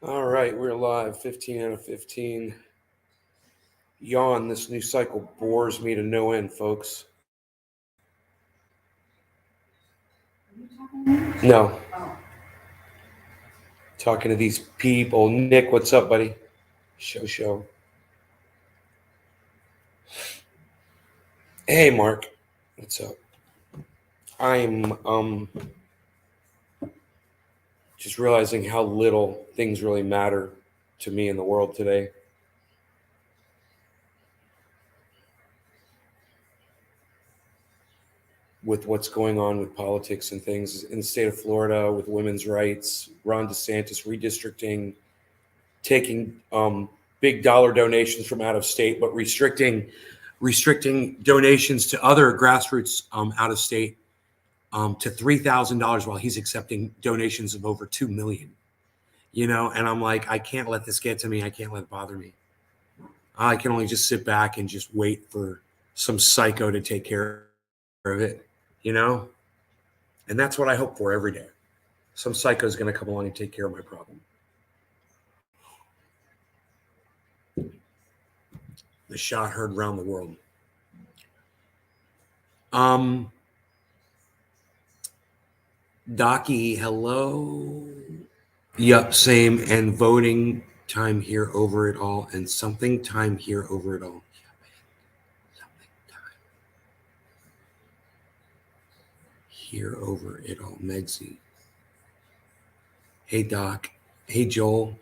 All right, we're live. 15 out of 15. Yawn, this new cycle bores me to no end, folks. No. Talking to these people. Nick, what's up, buddy? Show. Hey, Mark. What's up? I'm just realizing how little things really matter to me in the world today. With what's going on with politics and things in the state of Florida with women's rights, Ron DeSantis redistricting, taking big dollar donations from out of state, but restricting donations to other grassroots out of state to $3,000 while he's accepting donations of over 2 million. And I'm like, I can't let this get to me. I can't let it bother me. I can only just sit back and just wait for some psycho to take care of it, And that's what I hope for every day. Some psycho is going to come along and take care of my problem. The shot heard around the world. Docky, hello. Yup, same. And voting time here over it all, and something time here over it all. Here over it all, Megsy. Hey, Doc. Hey, Joel.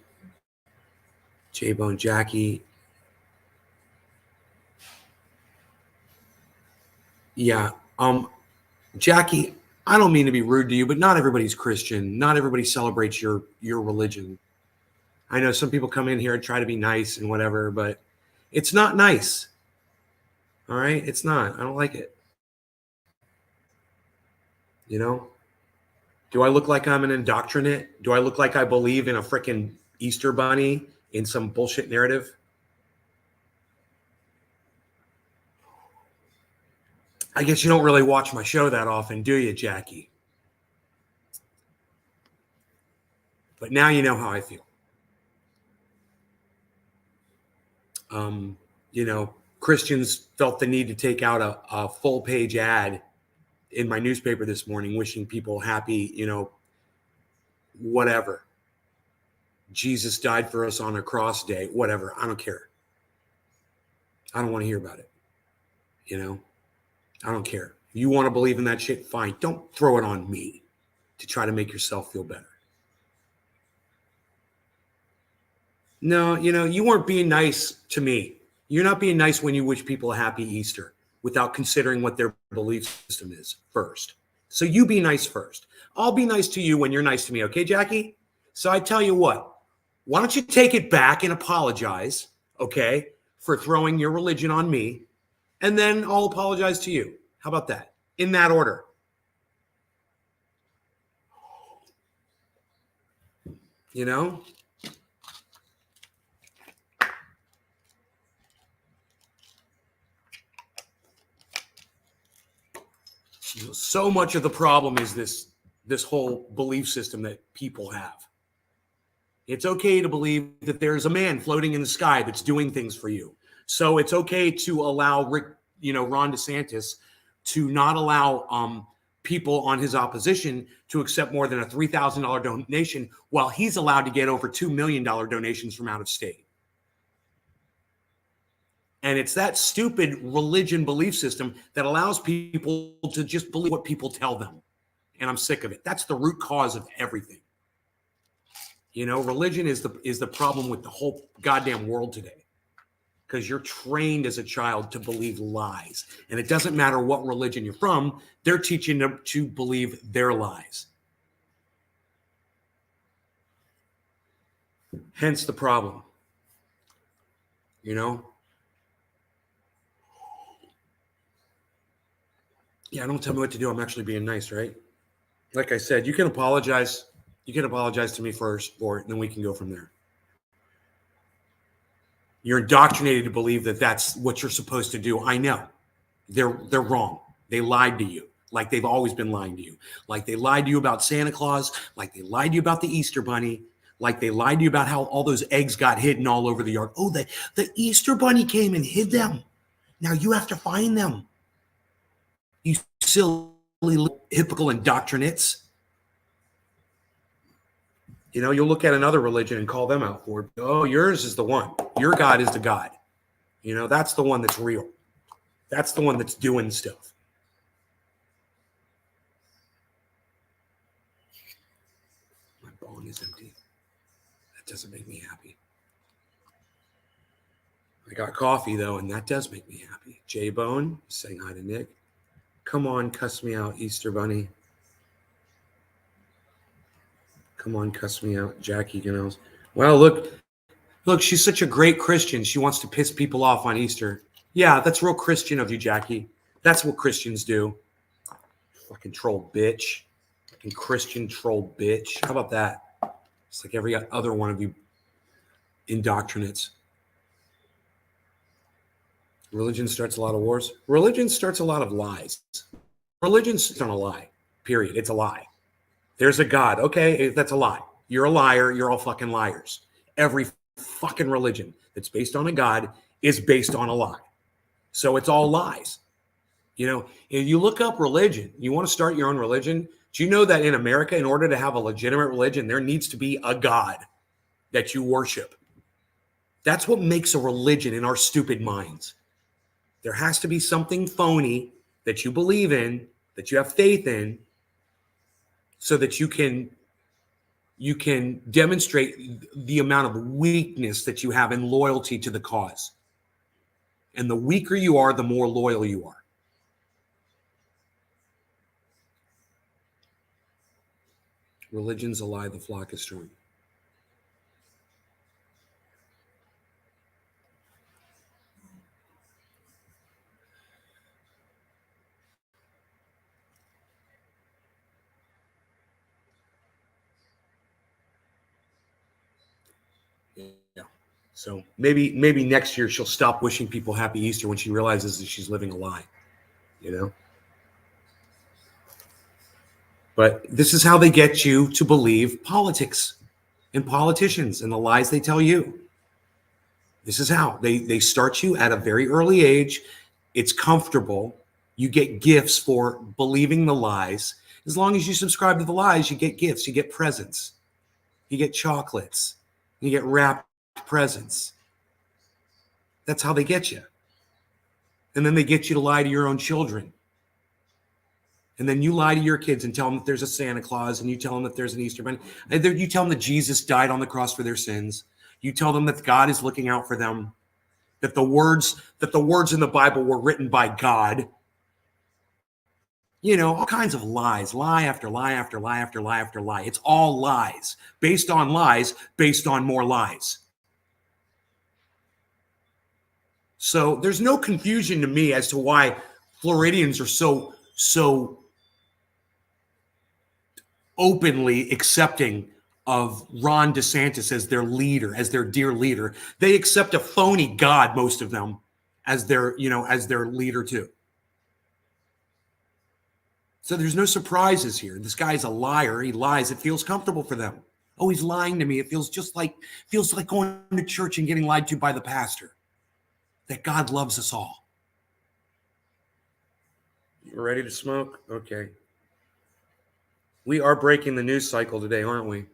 J-Bone, Jackie. Yeah. Jackie, I don't mean to be rude to you, but not everybody's Christian. Not everybody celebrates your religion. I know some people come in here and try to be nice and whatever, but it's not nice. All right? It's not. I don't like it. Do I look like I'm an indoctrinate? Do I look like I believe in a freaking Easter bunny in some bullshit narrative? I guess you don't really watch my show that often, do you, Jackie? But now you know how I feel. Christians felt the need to take out a full page ad in my newspaper this morning, wishing people happy, whatever. Jesus died for us on a cross day, whatever. I don't care. I don't want to hear about it. I don't care. You want to believe in that shit? Fine. Don't throw it on me to try to make yourself feel better. No, you weren't being nice to me. You're not being nice when you wish people a happy Easter without considering what their belief system is first. So you be nice first. I'll be nice to you when you're nice to me. Okay, Jackie? So I tell you what, why don't you take it back and apologize, okay, for throwing your religion on me, and then I'll apologize to you. How about that? In that order. So much of the problem is this whole belief system that people have. It's okay to believe that there's a man floating in the sky that's doing things for you. So it's okay to allow Ron DeSantis to not allow people on his opposition to accept more than a $3,000 donation while he's allowed to get over $2 million donations from out of state. And it's that stupid religion belief system that allows people to just believe what people tell them. And I'm sick of it. That's the root cause of everything. Religion is the problem with the whole goddamn world today. Because you're trained as a child to believe lies. And it doesn't matter what religion you're from, they're teaching them to believe their lies. Hence the problem. Yeah, don't tell me what to do. I'm actually being nice, right? Like I said, you can apologize. You can apologize to me first for it, and then we can go from there. You're indoctrinated to believe that that's what you're supposed to do. I know. They're wrong. They lied to you, like they've always been lying to you. Like they lied to you about Santa Claus, like they lied to you about the Easter Bunny, Like they lied to you about how all those eggs got hidden all over the yard. Oh, the Easter bunny came and hid them. Now you have to find them. You silly little hypocritical indoctrinates. You know, you'll look at another religion and call them out for it. Oh, yours is the one. Your God is the God. You know, that's the one that's real. That's the one that's doing stuff. My bong is empty. That doesn't make me happy. I got coffee, though, and that does make me happy. J-Bone saying hi to Nick. Come on, cuss me out, Easter Bunny. Come on, cuss me out, Jackie Gannells. Well, look, she's such a great Christian. She wants to piss people off on Easter. Yeah, that's real Christian of you, Jackie. That's what Christians do. Fucking troll bitch. Fucking Christian troll bitch. How about that? It's like every other one of you indoctrinates. Religion starts a lot of wars. Religion starts a lot of lies. Religion's not a lie, period. It's a lie. There's a God. Okay, that's a lie. You're a liar. You're all fucking liars. Every fucking religion that's based on a God is based on a lie. So it's all lies. You know, if you look up religion, you want to start your own religion. Do you know that in America, in order to have a legitimate religion, there needs to be a God that you worship? That's what makes a religion in our stupid minds. There has to be something phony that you believe in, that you have faith in, so that you can demonstrate the amount of weakness that you have in loyalty to the cause. And the weaker you are, the more loyal you are. Religion's a lie, the flock is true. Yeah. So maybe next year she'll stop wishing people happy Easter when she realizes that she's living a lie, you know? But this is how they get you to believe politics and politicians and the lies they tell you. This is how they start you at a very early age. It's comfortable. You get gifts for believing the lies. As long as you subscribe to the lies, you get gifts, you get presents, you get chocolates, you get wrapped presents. That's how they get you. And then they get you to lie to your own children. And then you lie to your kids and tell them that there's a Santa Claus, and you tell them that there's an Easter bunny. And you tell them that Jesus died on the cross for their sins. You tell them that God is looking out for them, that the words in the Bible were written by God. You know, all kinds of lies, lie after lie after lie after lie after lie. It's all lies, based on more lies. So there's no confusion to me as to why Floridians are so openly accepting of Ron DeSantis as their leader, as their dear leader. They accept a phony God, most of them, as their leader too. So there's no surprises here. This guy's a liar. He lies. It feels comfortable for them. Oh, he's lying to me. It feels like going to church and getting lied to by the pastor. That God loves us all. You ready to smoke? Okay. We are breaking the news cycle today, aren't we?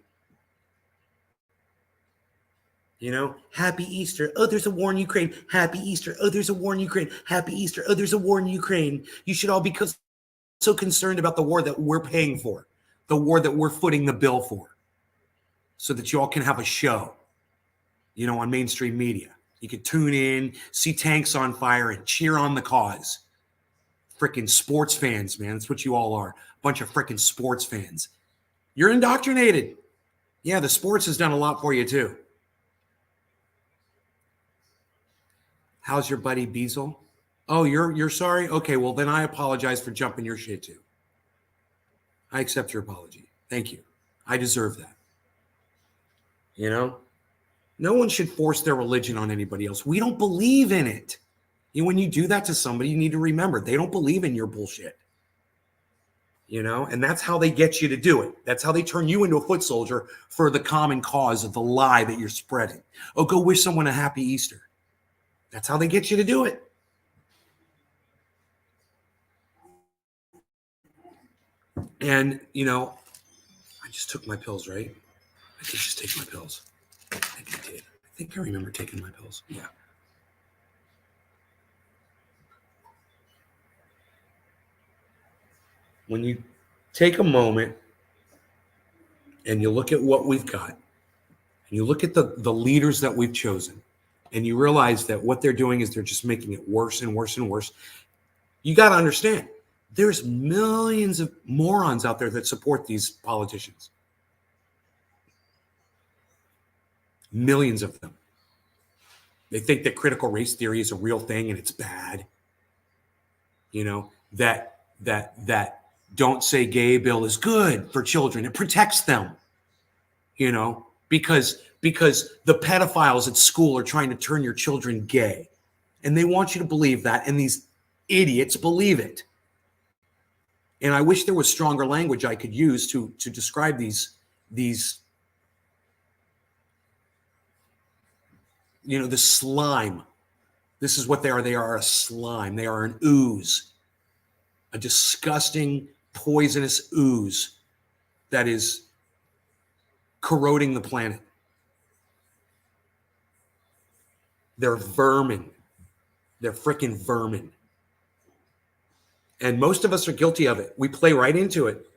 You know, happy Easter. Oh, there's a war in Ukraine. Happy Easter. Oh, there's a war in Ukraine. Happy Easter. Oh, there's a war in Ukraine. You should all be so concerned about the war that we're paying for, the war that we're footing the bill for, so that you all can have a show, you know, on mainstream media. You can tune in, see tanks on fire, and cheer on the cause. Freaking sports fans, man. That's what you all are. A bunch of freaking sports fans. You're indoctrinated. Yeah, the sports has done a lot for you too. How's your buddy Beazle? Oh, you're sorry? Okay, well then I apologize for jumping your shit too. I accept your apology. Thank you. I deserve that. You know? No one should force their religion on anybody else. We don't believe in it. You know, when you do that to somebody, you need to remember they don't believe in your bullshit. And that's how they get you to do it. That's how they turn you into a foot soldier for the common cause of the lie that you're spreading. Oh, go wish someone a happy Easter. That's how they get you to do it. And, I just took my pills, right? I did just take my pills. I think I did. I think I remember taking my pills. Yeah. When you take a moment and you look at what we've got, and you look at the leaders that we've chosen, and you realize that what they're doing is they're just making it worse and worse and worse, you got to understand, there's millions of morons out there that support these politicians. Millions of them. They think that critical race theory is a real thing and it's bad. That don't say gay bill is good for children. It protects them, because the pedophiles at school are trying to turn your children gay. And they want you to believe that. And these idiots believe it. And I wish there was stronger language I could use to describe these, the slime. This is what they are. They are a slime. They are an ooze, a disgusting, poisonous ooze that is corroding the planet. They're vermin. They're freaking vermin. And most of us are guilty of it. We play right into it.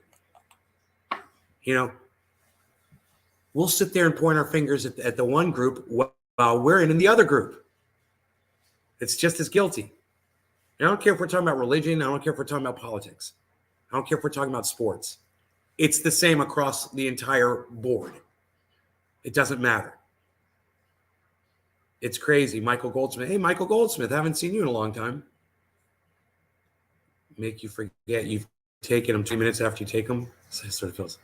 We'll sit there and point our fingers at the one group while we're in the other group. It's just as guilty. And I don't care if we're talking about religion. I don't care if we're talking about politics. I don't care if we're talking about sports. It's the same across the entire board. It doesn't matter. It's crazy. Michael Goldsmith. Hey, Michael Goldsmith, haven't seen you in a long time. Make you forget you've taken them 2 minutes after you take them. Sort of pills.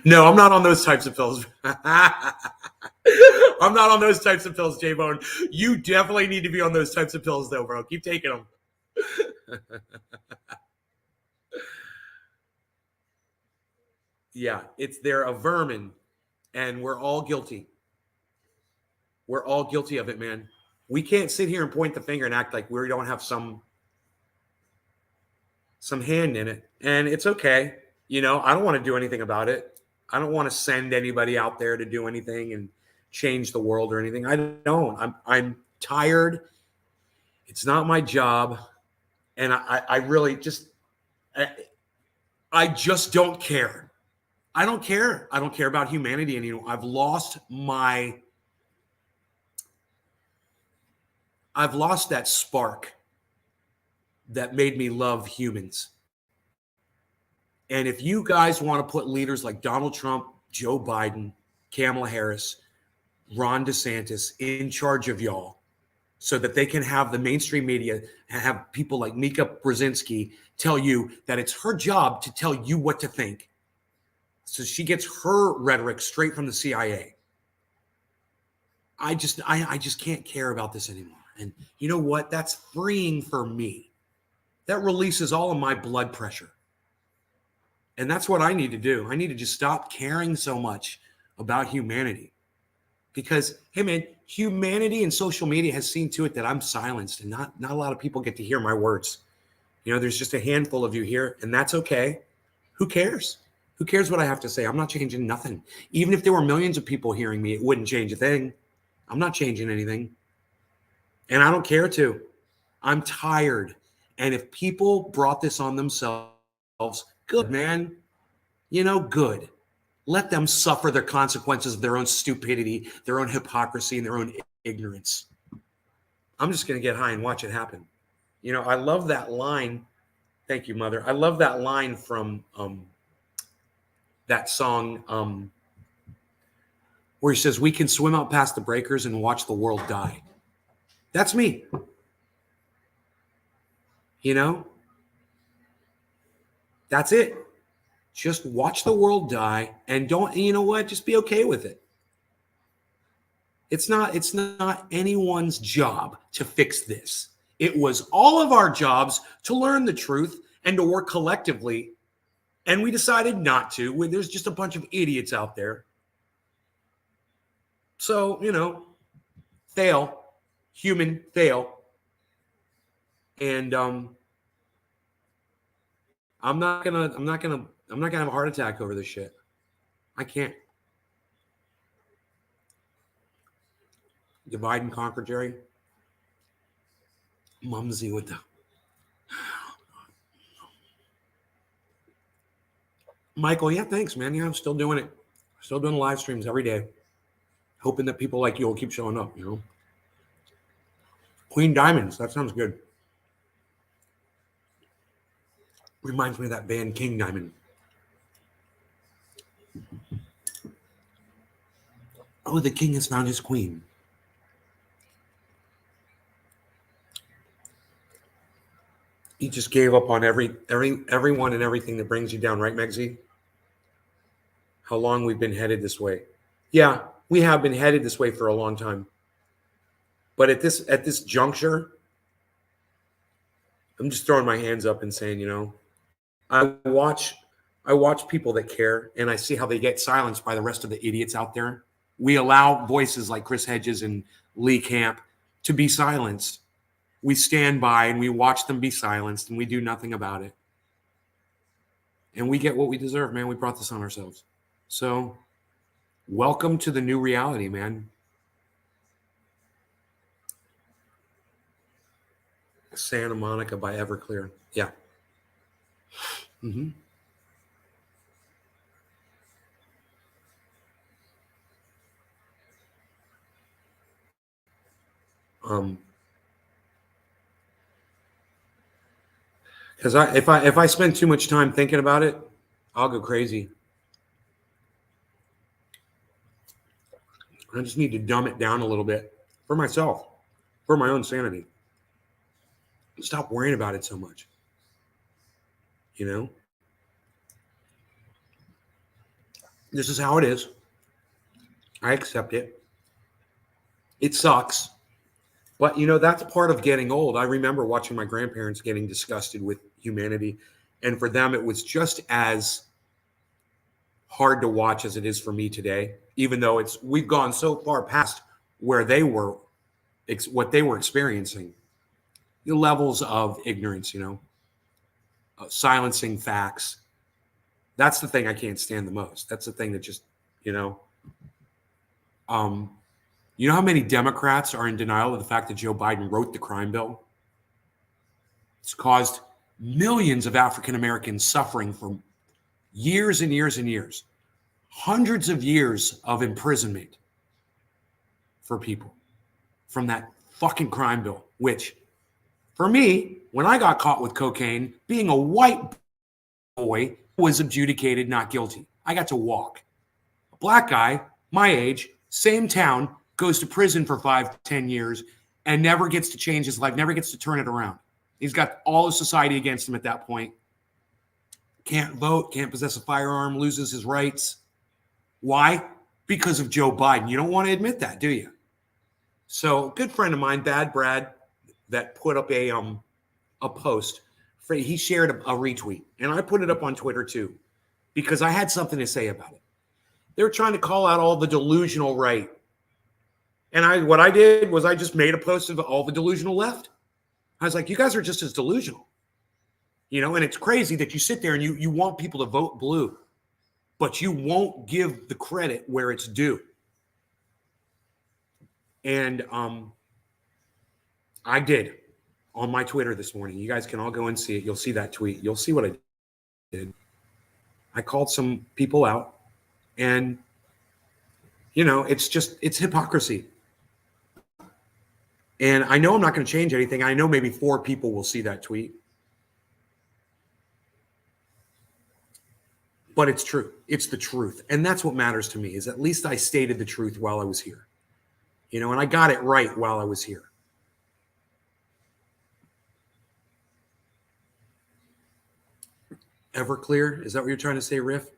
No, I'm not on those types of pills. I'm not on those types of pills, J-Bone. You definitely need to be on those types of pills, though, bro. Keep taking them. Yeah, they're a vermin, and we're all guilty. We're all guilty of it, man. We can't sit here and point the finger and act like we don't have some hand in it. And it's okay. I don't want to do anything about it. I don't want to send anybody out there to do anything and change the world or anything. I don't. I'm tired. It's not my job. And I really I just don't care. I don't care. I don't care about humanity anymore. I've lost that spark that made me love humans. And if you guys want to put leaders like Donald Trump, Joe Biden, Kamala Harris, Ron DeSantis in charge of y'all so that they can have the mainstream media and have people like Mika Brzezinski tell you that it's her job to tell you what to think. So she gets her rhetoric straight from the CIA. I just can't care about this anymore. And you know what? That's freeing for me. That releases all of my blood pressure. And that's what I need to do. I need to just stop caring so much about humanity. Because, hey, man, humanity and social media has seen to it that I'm silenced and not a lot of people get to hear my words. There's just a handful of you here, and that's okay. Who cares? Who cares what I have to say? I'm not changing nothing. Even if there were millions of people hearing me, it wouldn't change a thing. I'm not changing anything. And I don't care to. I'm tired. And if people brought this on themselves, good, man. Good. Let them suffer the consequences of their own stupidity, their own hypocrisy, and their own ignorance. I'm just going to get high and watch it happen. I love that line. Thank you, Mother. I love that line from that song where he says, we can swim out past the breakers and watch the world die. That's me. That's it. Just watch the world die and just be okay with it. It's not anyone's job to fix this. It was all of our jobs to learn the truth and to work collectively And we decided not to. There's just a bunch of idiots out there. So, fail, human fail. And I'm not gonna have a heart attack over this shit. I can't. Divide and conquer, Jerry. Mumsy with the Michael. Yeah, thanks, man. Yeah, I'm still doing it. Still doing live streams every day, hoping that people like you will keep showing up. Queen Diamonds. That sounds good. Reminds me of that band King Diamond. Oh, the king has found his queen. He just gave up on everyone and everything that brings you down, right, Megsy? How long we've been headed this way. Yeah, we have been headed this way for a long time. But at this juncture, I'm just throwing my hands up and saying, I watch people that care, and I see how they get silenced by the rest of the idiots out there. We allow voices like Chris Hedges and Lee Camp to be silenced. We stand by and we watch them be silenced, and we do nothing about it. And we get what we deserve, man. We brought this on ourselves. So, welcome to the new reality, man. Santa Monica by Everclear. Yeah. Mm-hmm. Because if I spend too much time thinking about it, I'll go crazy. I just need to dumb it down a little bit for myself, for my own sanity. Stop worrying about it so much. This is how it is. I accept it. It sucks. But, that's part of getting old. I remember watching my grandparents getting disgusted with humanity. And for them, it was just as hard to watch as it is for me today, even though we've gone so far past where they were, what they were experiencing. The levels of ignorance, silencing facts. That's the thing I can't stand the most. That's the thing that just, you know how many Democrats are in denial of the fact that Joe Biden wrote the crime bill? It's caused millions of African Americans suffering for years and years and years, hundreds of years of imprisonment for people from that fucking crime bill, which for me, when I got caught with cocaine, being a white boy was adjudicated not guilty. I got to walk. A black guy, my age, same town, goes to prison for 5-10 years and never gets to change his life, never gets to turn it around. He's got all of society against him at that point. Can't vote, can't possess a firearm, loses his rights. Why? Because of Joe Biden. You don't want to admit that, do you? So, a good friend of mine, Bad Brad, that put up a post. He shared a retweet, and I put it up on Twitter too, because I had something to say about it. They were trying to call out all the delusional right. And what I did was I just made a post of all the delusional left. I was like, you guys are just as delusional. And it's crazy that you sit there and you want people to vote blue, but you won't give the credit where it's due. And I did on my Twitter this morning. You guys can all go and see it. You'll see that tweet. You'll see what I did. I called some people out, and it's hypocrisy. And I know I'm not going to change anything. I know maybe 4 people will see that tweet. But it's true. It's the truth. And that's what matters to me, is at least I stated the truth while I was here. And I got it right while I was here. Everclear? Is that what you're trying to say, Riff?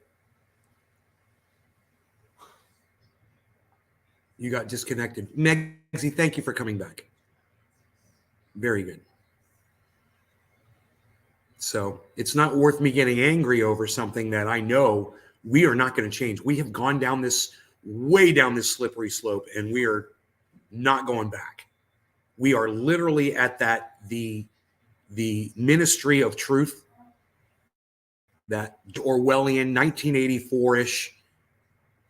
You got disconnected. Megsy, thank you for coming back. Very good. So it's not worth me getting angry over something that I know we are not going to change. We have gone down this way down this slippery slope, and we are not going back. We are literally at the ministry of truth, that Orwellian 1984-ish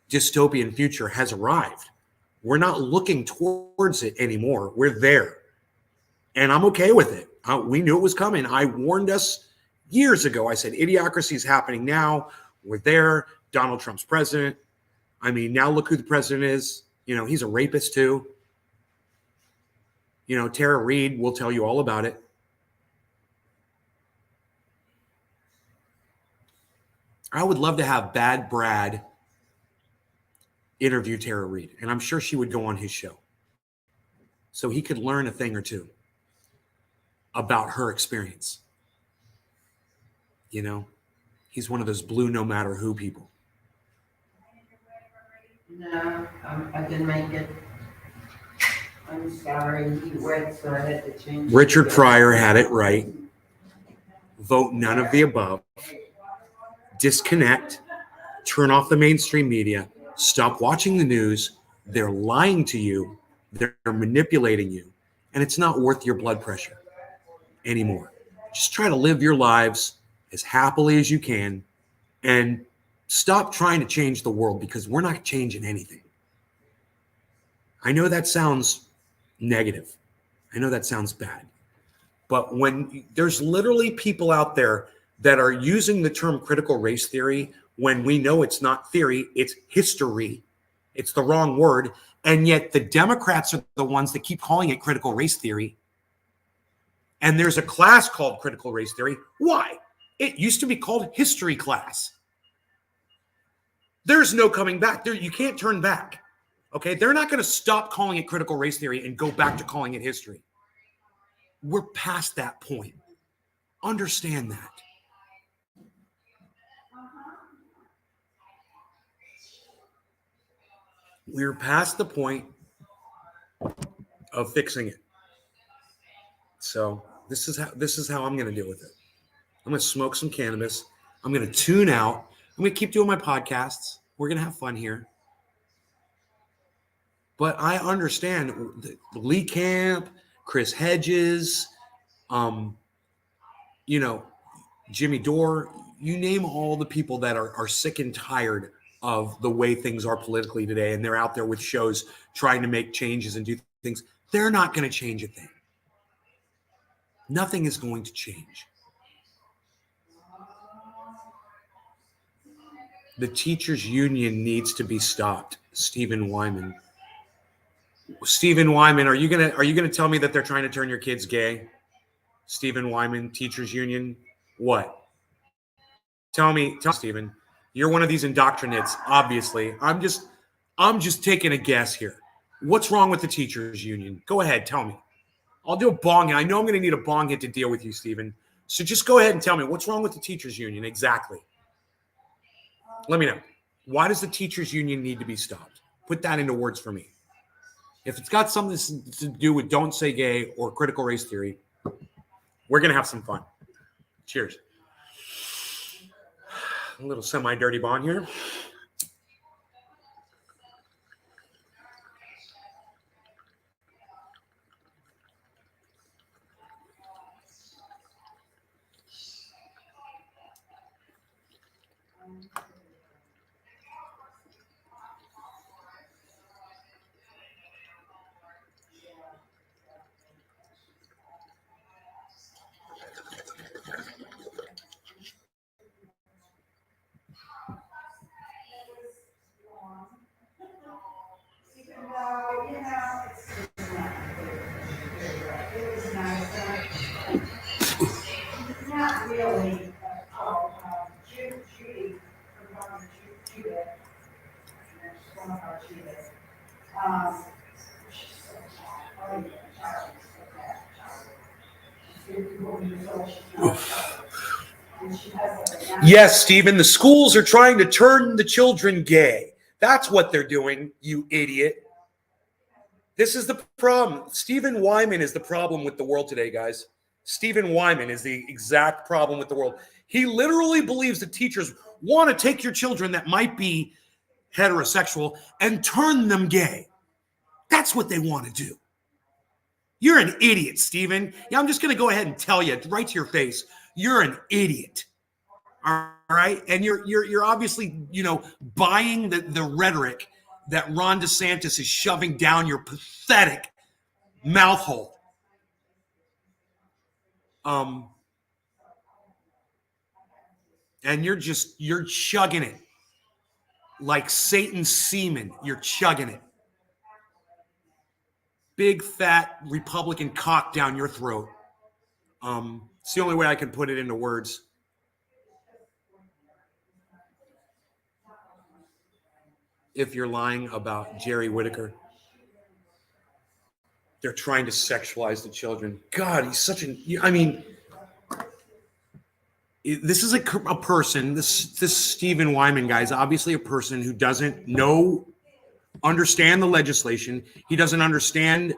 dystopian future has arrived. We're not looking towards it anymore. We're there. And I'm okay with it. We knew it was coming. I warned us years ago. I said, idiocracy is happening now. We're there. Donald Trump's president. I mean, now look who the president is. You know, he's a rapist too. You know, Tara Reid will tell you all about it. I would love to have Bad Brad interview Tara Reid, and I'm sure she would go on his show so he could learn a thing or two about her experience. You know, he's one of those blue no matter who people. No, I didn't make it. I'm sorry. You went, so I had to change. Richard Pryor had it right. Vote none of the above. Disconnect. Turn off the mainstream media. Stop watching the news. They're lying to you. They're manipulating you. And it's not worth your blood pressure anymore. Just try to live your lives as happily as you can and stop trying to change the world, because we're not changing anything. I know that sounds negative. I know that sounds bad. But when there's literally people out there that are using the term critical race theory when we know it's not theory, it's history. It's the wrong word. And yet the Democrats are the ones that keep calling it critical race theory. And there's a class called critical race theory. Why? It used to be called history class. There's no coming back. You can't turn back. Okay? They're not going to stop calling it critical race theory and go back to calling it history. We're past that point. Understand that. We're past the point of fixing it. So this is how I'm going to deal with it. I'm going to smoke some cannabis. I'm going to tune out. I'm going to keep doing my podcasts. We're going to have fun here. But I understand Lee Camp, Chris Hedges, Jimmy Dore, you name all the people that are sick and tired of the way things are politically today, and they're out there with shows trying to make changes and do things. They're not going to change a thing. Nothing is going to change. The teachers' union needs to be stopped. Stephen Wyman, are you gonna tell me that they're trying to turn your kids gay? Stephen Wyman, teachers' union. What? Tell me, Stephen. You're one of these indoctrinates, obviously. I'm just taking a guess here. What's wrong with the teachers' union? Go ahead, tell me. I'll do a bong hit. I know I'm going to need a bong hit to deal with you, Stephen. So just go ahead and tell me, what's wrong with the teachers' union exactly? Let me know. Why does the teachers' union need to be stopped? Put that into words for me. If it's got something to do with don't say gay or critical race theory, we're going to have some fun. Cheers. A little semi-dirty bong here. Not really. Yes, Stephen, the schools are trying to turn the children gay. That's what they're doing, you idiot. This is the problem. Stephen Wyman is the problem with the world today, guys. Stephen Wyman is the exact problem with the world. He literally believes that teachers want to take your children that might be heterosexual and turn them gay. That's what they want to do. You're an idiot, Stephen. Yeah, I'm just going to go ahead and tell you right to your face. You're an idiot. All right? And you're obviously, buying the rhetoric that Ron DeSantis is shoving down your pathetic mouth hole. And you're chugging it like Satan's semen. You're chugging it. Big, fat Republican cock down your throat. It's the only way I can put it into words. If you're lying about Jerry Whitaker, they're trying to sexualize the children. God, he's such this is a person, this Stephen Wyman guy is obviously a person who doesn't understand the legislation. He doesn't understand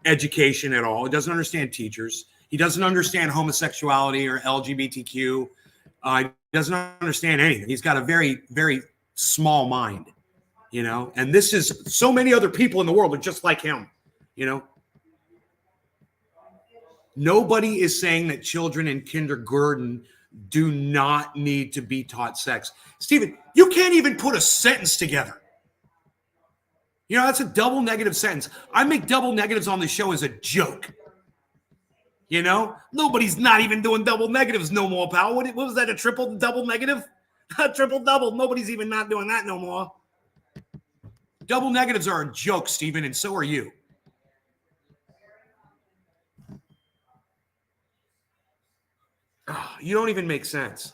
education at all. He doesn't understand teachers. He doesn't understand homosexuality or LGBTQ. He doesn't understand anything. He's got a very, very small mind, and this is so many other people in the world are just like him, Nobody is saying that children in kindergarten do not need to be taught sex. Stephen, you can't even put a sentence together. That's a double negative sentence. I make double negatives on the show as a joke. Nobody's not even doing double negatives no more, pal. What was that, a triple double negative? A triple double. Nobody's even not doing that no more. Double negatives are a joke, Stephen, and so are you. Oh, you don't even make sense.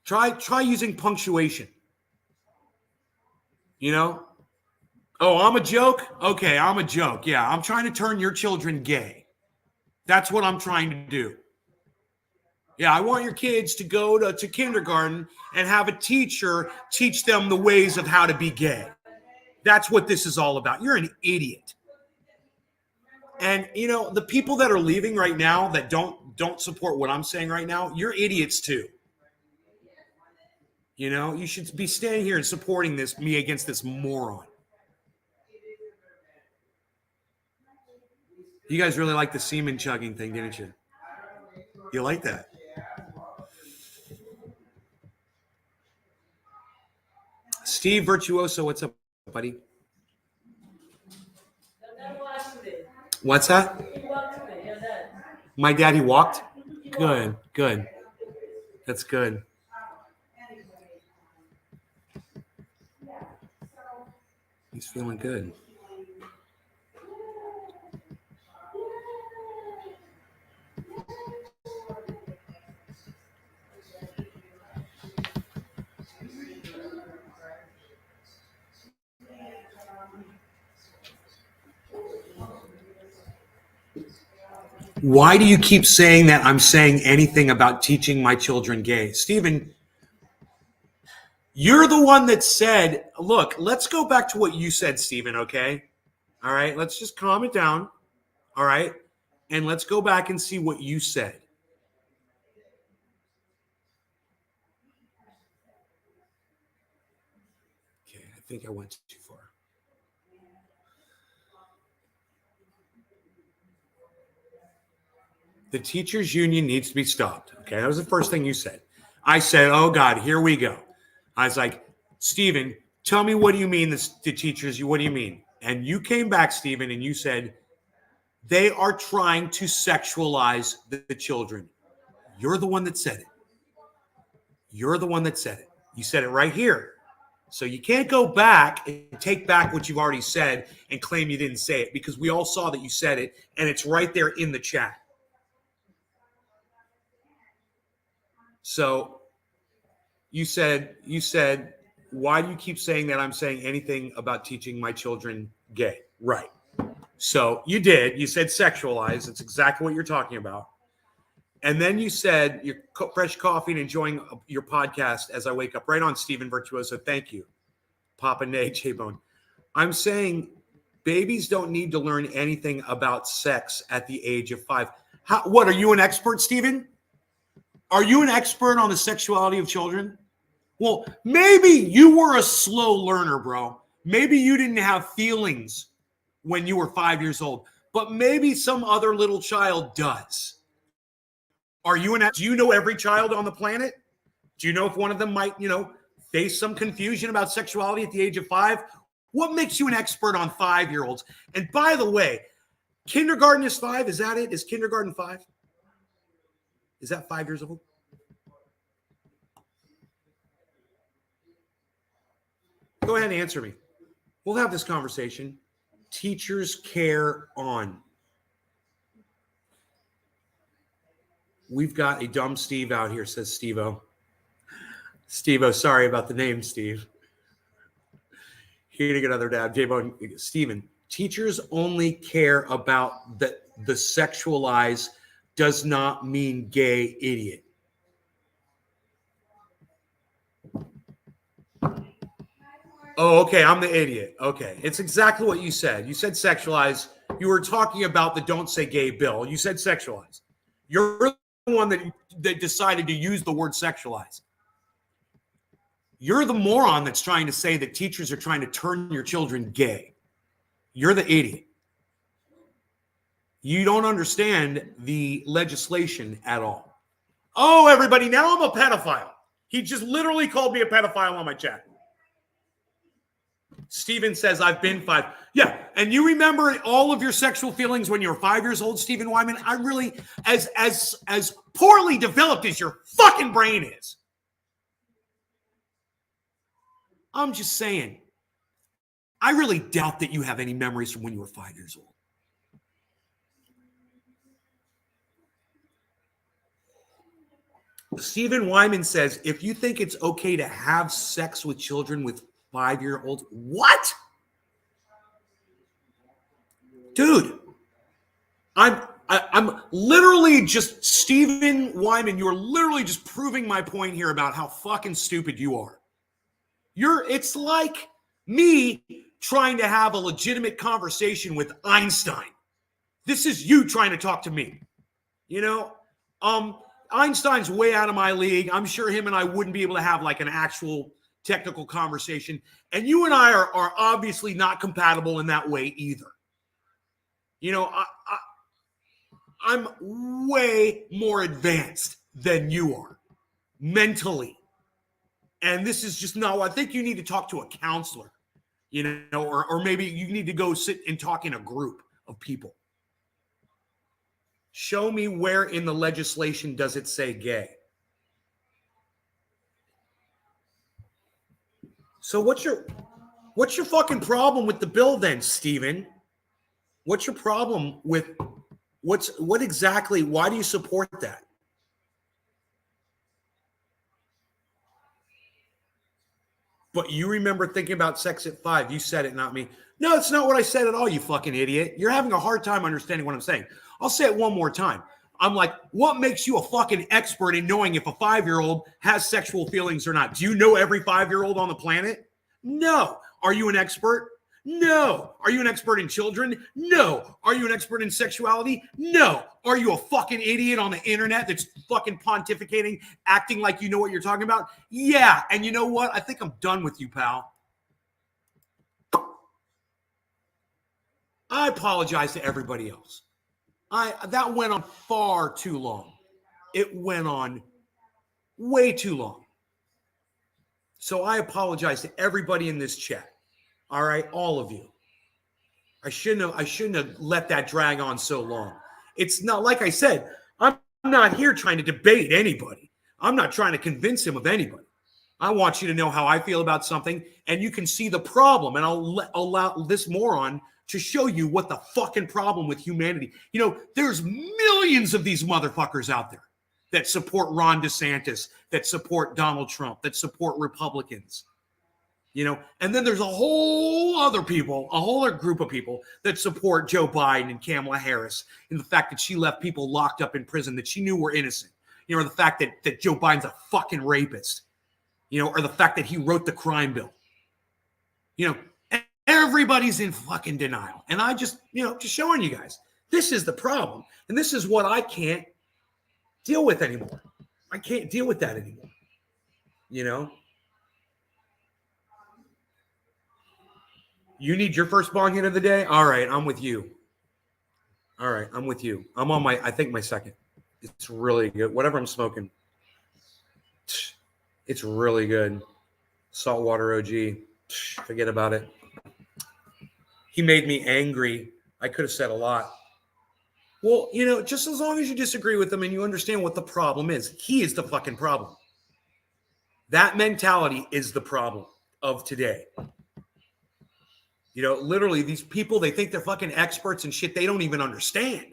Try using punctuation. Oh, I'm a joke? Okay, I'm a joke. Yeah, I'm trying to turn your children gay. That's what I'm trying to do. Yeah, I want your kids to go to kindergarten and have a teacher teach them the ways of how to be gay. That's what this is all about. You're an idiot. And, the people that are leaving right now that don't support what I'm saying right now, you're idiots too. You should be standing here and supporting me against this moron. You guys really like the semen chugging thing, didn't you? You like that? Steve Virtuoso, what's up, buddy? What's that? My daddy walked? Good. That's good. He's feeling good. Why do you keep saying that I'm saying anything about teaching my children gay? Stephen, you're the one that said, look, let's go back to what you said, Stephen, okay? All right, let's just calm it down, all right? And let's go back and see what you said. Okay, I think I went too far. The teachers union needs to be stopped. Okay, that was the first thing you said. I said, oh God, here we go. I was like, Stephen, tell me, what do you mean the teachers? What do you mean? And you came back, Stephen, and you said, they are trying to sexualize the children. You're the one that said it. You're the one that said it. You said it right here. So you can't go back and take back what you've already said and claim you didn't say it, because we all saw that you said it, and it's right there in the chat. So you said, why do you keep saying that I'm saying anything about teaching my children gay? Right. So you did. You said sexualize. That's exactly what you're talking about. And then you said you're fresh coffee and enjoying your podcast as I wake up. Right on, Stephen Virtuoso. Thank you. Papa Nay, J-Bone. I'm saying Babies don't need to learn anything about sex at the age of 5. What, are you an expert, Stephen? Are you an expert on the sexuality of children? Well, maybe you were a slow learner, bro. Maybe you didn't have feelings when you were 5 years old, but maybe some other little child does. Do you know every child on the planet? Do you know if one of them might, face some confusion about sexuality at the age of 5? What makes you an expert on 5-year-olds? And by the way, kindergarten is 5. Is that it? Is kindergarten 5? Is that 5 years old? Go ahead and answer me. We'll have this conversation. Teachers care on. We've got a dumb Steve out here, says Steve-O. Steve-O, sorry about the name, Steve. Here to get another dad. J-Bone, Steven. Teachers only care about the sexualize does not mean gay, idiot. Oh, okay. I'm the idiot. Okay. It's exactly what you said. You said sexualize. You were talking about the don't say gay bill. You said sexualize. You're the one that decided to use the word sexualize. You're the moron that's trying to say that teachers are trying to turn your children gay. You're the idiot. You don't understand the legislation at all. Oh, everybody, now I'm a pedophile. He just literally called me a pedophile on my chat. Steven says, I've been 5. Yeah, and you remember all of your sexual feelings when you were 5 years old, Stephen Wyman? I really, as poorly developed as your fucking brain is. I'm just saying, I really doubt that you have any memories from when you were 5 years old. Stephen Wyman says, if you think it's okay to have sex with children with 5-year-olds, what? Dude, I'm literally just, Stephen Wyman, you're literally just proving my point here about how fucking stupid you are. It's like me trying to have a legitimate conversation with Einstein. This is you trying to talk to me. Einstein's way out of my league. I'm sure him and I wouldn't be able to have like an actual technical conversation. And you and I are obviously not compatible in that way either. I'm way more advanced than you are mentally. And this is just no, I think you need to talk to a counselor, or maybe you need to go sit and talk in a group of people. Show me where in the legislation does it say gay. So what's your fucking problem with the bill then, Steven? What's your problem with what exactly, why do you support that? But you remember thinking about sex at 5. You said it, not me. No, it's not what I said at all, you fucking idiot. You're having a hard time understanding what I'm saying. I'll say it one more time. I'm like, what makes you a fucking expert in knowing if a 5-year-old has sexual feelings or not? Do you know every 5-year-old on the planet? No. Are you an expert? No. Are you an expert in children? No. Are you an expert in sexuality? No. Are you a fucking idiot on the internet that's fucking pontificating, acting like you know what you're talking about? Yeah. And you know what? I think I'm done with you, pal. I apologize to everybody else. That went on far too long. It went on way too long. So I apologize to everybody in this chat. All right, all of you. I shouldn't have let that drag on so long. It's not, like I said, I'm not here trying to debate anybody. I'm not trying to convince him of anybody. I want you to know how I feel about something, and you can see the problem, and I'll allow this moron to show you what the fucking problem with humanity. There's millions of these motherfuckers out there that support Ron DeSantis, that support Donald Trump, that support Republicans. And then there's a whole other group of people that support Joe Biden and Kamala Harris, and the fact that she left people locked up in prison that she knew were innocent. Or the fact that Joe Biden's a fucking rapist. Or the fact that he wrote the crime bill. Everybody's in fucking denial. And I just, just showing you guys, this is the problem. And this is what I can't deal with anymore. I can't deal with that anymore. You need your first bong hit of the day? All right, I'm with you. All right, I'm with you. I'm on I think my second. It's really good. Whatever I'm smoking, it's really good. Saltwater OG. Forget about it. He made me angry. I could have said a lot. Well, just as long as you disagree with him and you understand what the problem is, he is the fucking problem. That mentality is the problem of today. Literally, these people, they think they're fucking experts and shit they don't even understand.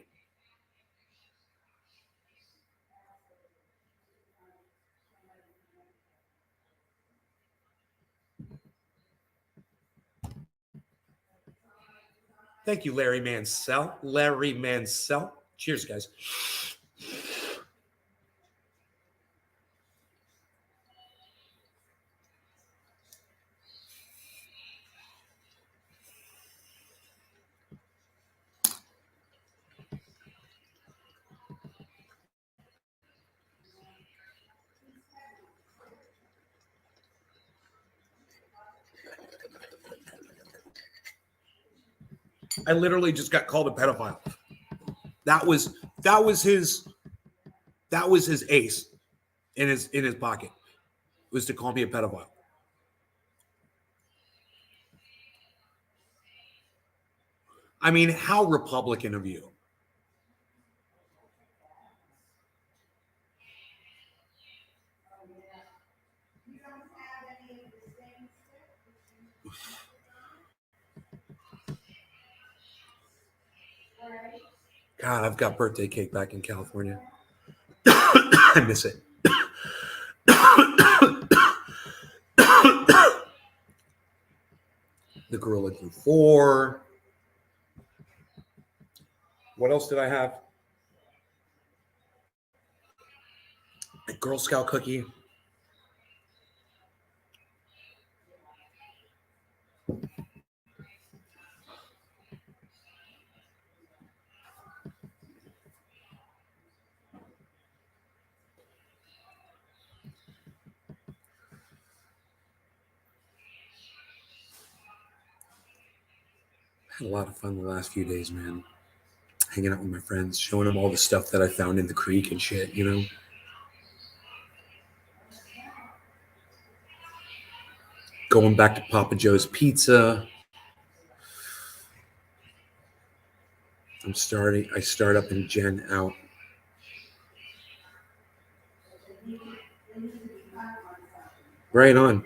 Thank you, Larry Mansell. Larry Mansell. Cheers, guys. I literally just got called a pedophile. That was his ace in his pocket, was to call me a pedophile. I mean, how Republican of you. God, I've got birthday cake back in California. I miss it. The Gorilla Glue 4. What else did I have? A Girl Scout cookie. Had a lot of fun the last few days, man. Hanging out with my friends, showing them all the stuff that I found in the creek and shit, Going back to Papa Joe's Pizza. I start up and Jen out. Right on.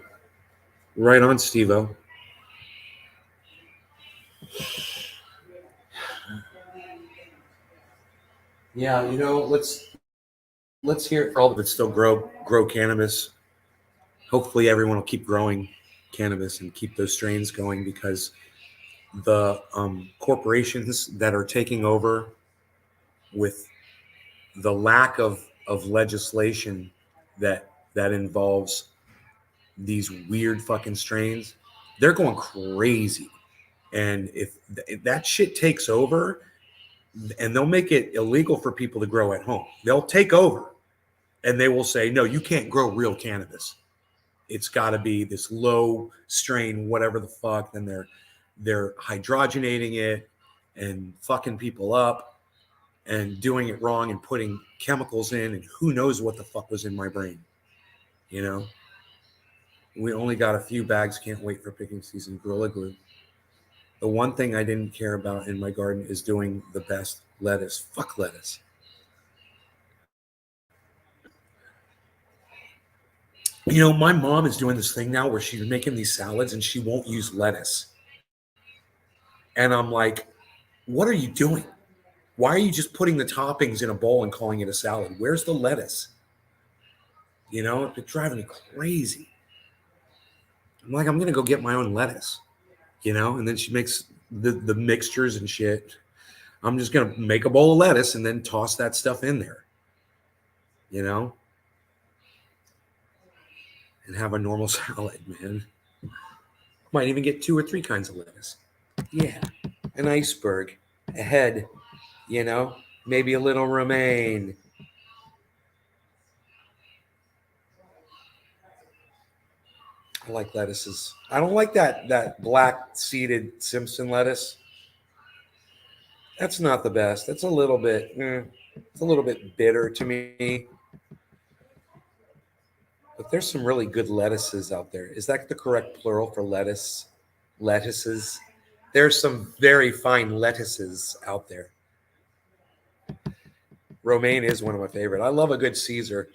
Right on, Steve-O. Yeah, let's hear it for all of it. Still grow cannabis. Hopefully everyone will keep growing cannabis and keep those strains going, because the corporations that are taking over with the lack of legislation that involves these weird fucking strains, they're going crazy. And if that shit takes over, and they'll make it illegal for people to grow at home, they'll take over and they will say, no, you can't grow real cannabis. It's got to be this low strain, whatever the fuck. Then they're hydrogenating it and fucking people up and doing it wrong and putting chemicals in, and who knows what the fuck was in my brain. We only got a few bags. Can't wait for picking season. Gorilla Glue. The one thing I didn't care about in my garden is doing the best lettuce. Fuck lettuce. My mom is doing this thing now where she's making these salads and she won't use lettuce. And I'm like, what are you doing? Why are you just putting the toppings in a bowl and calling it a salad? Where's the lettuce? It's driving me crazy. I'm like, I'm going to go get my own lettuce, and then she makes the mixtures and shit. I'm just going to make a bowl of lettuce and then toss that stuff in there, and have a normal salad, man. Might even get 2 or 3 kinds of lettuce. Yeah, an iceberg, a head, maybe a little romaine. I like lettuces. I don't like that black seeded Simpson lettuce. That's not the best. That's a little bit. It's a little bit bitter to me. But there's some really good lettuces out there. Is that the correct plural for lettuce? Lettuces. There's some very fine lettuces out there. Romaine is one of my favorite. I love a good Caesar.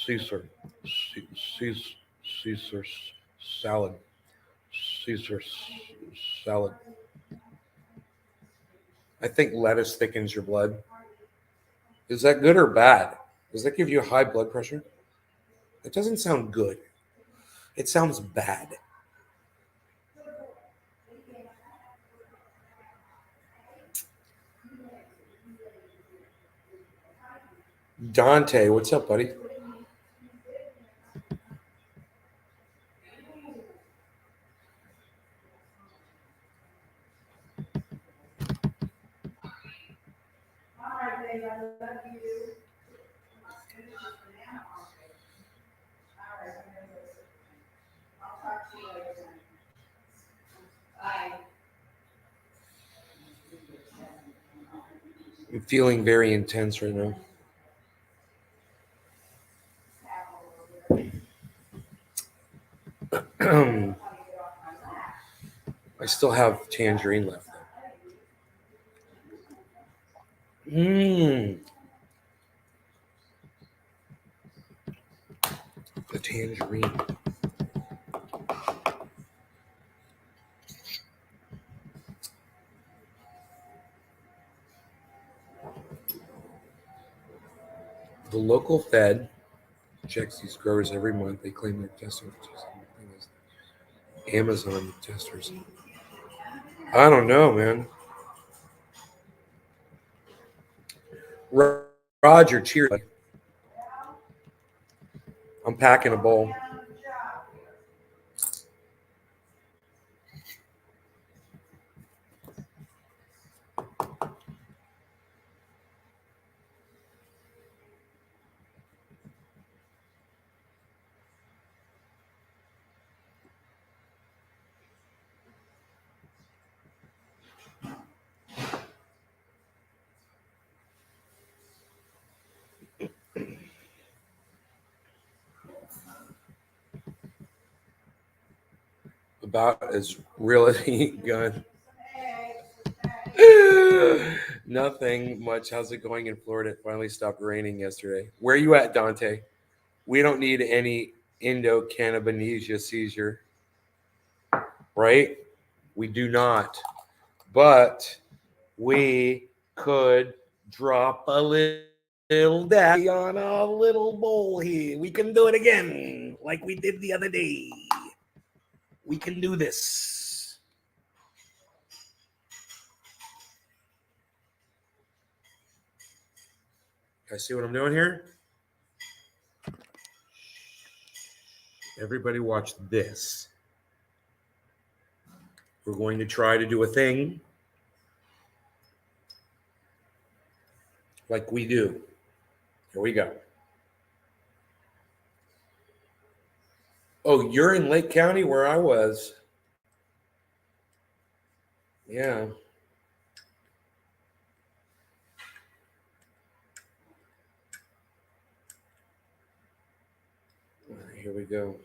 Caesar. Caesar salad. Caesar salad. I think lettuce thickens your blood. Is that good or bad? Does that give you high blood pressure? It doesn't sound good. It sounds bad. Dante, what's up, buddy? I'm feeling very intense right now. I still have tangerine left though. The tangerine. The local Fed checks these growers every month. They claim they're testing Amazon testers. I don't know, man. Roger, cheers. I'm packing a bowl. About as real as he gun. Nothing much. How's it going in Florida? It finally stopped raining yesterday. Where are you at, Dante? We don't need any Indo-Cannabinesia seizure, right? We do not. But we could drop a little daddy on a little bowl here. We can do it again, like we did the other day. We can do this. Guys, see what I'm doing here? Everybody watch this. We're going to try to do a thing like we do. Here we go. Oh, you're in Lake County where I was. Yeah. All right, here we go.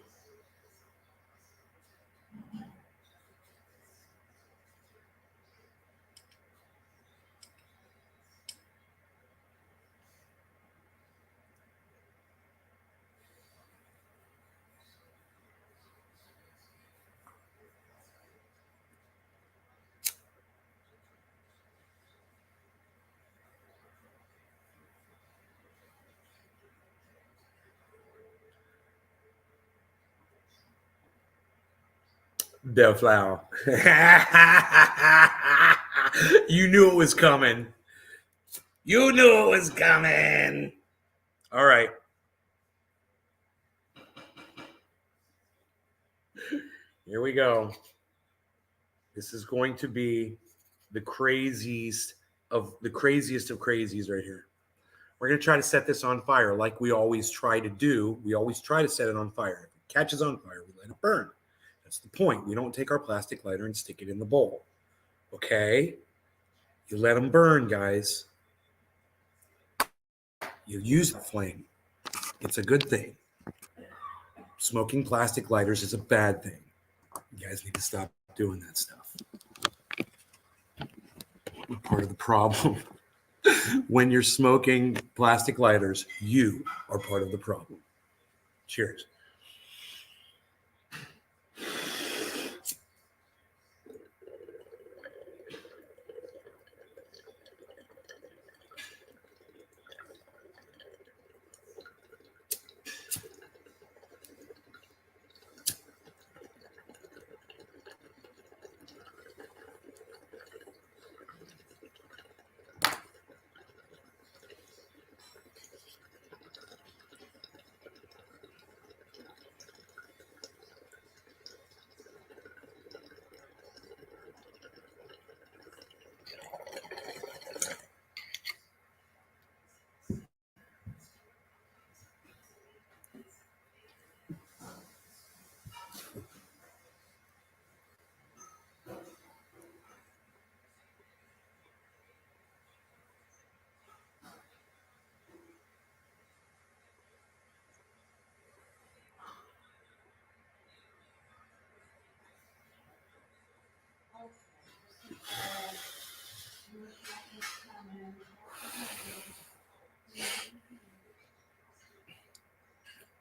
The flower. You knew it was coming. You knew it was coming. All right. Here we go. This is going to be the craziest of crazies right here. We're going to try to set this on fire like we always try to do. We always try to set it on fire. If it catches on fire, we let it burn. That's the point. We don't take our plastic lighter and stick it in the bowl. Okay? You let them burn, guys. You use the flame. It's a good thing. Smoking plastic lighters is a bad thing. You guys need to stop doing that stuff. We're part of the problem. When you're smoking plastic lighters, you are part of the problem. Cheers.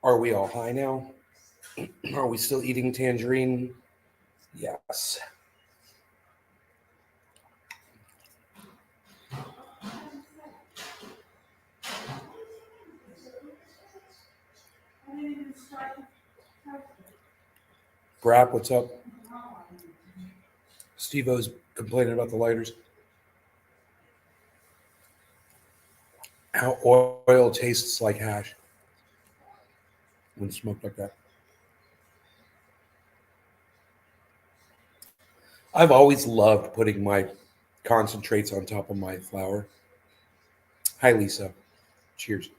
Are we all high now? Are we still eating tangerine? Yes. Brap, what's up? Steve-O's complaining about the lighters. How oil tastes like hash when smoked like that. I've always loved putting my concentrates on top of my flour. Hi, Lisa. Cheers.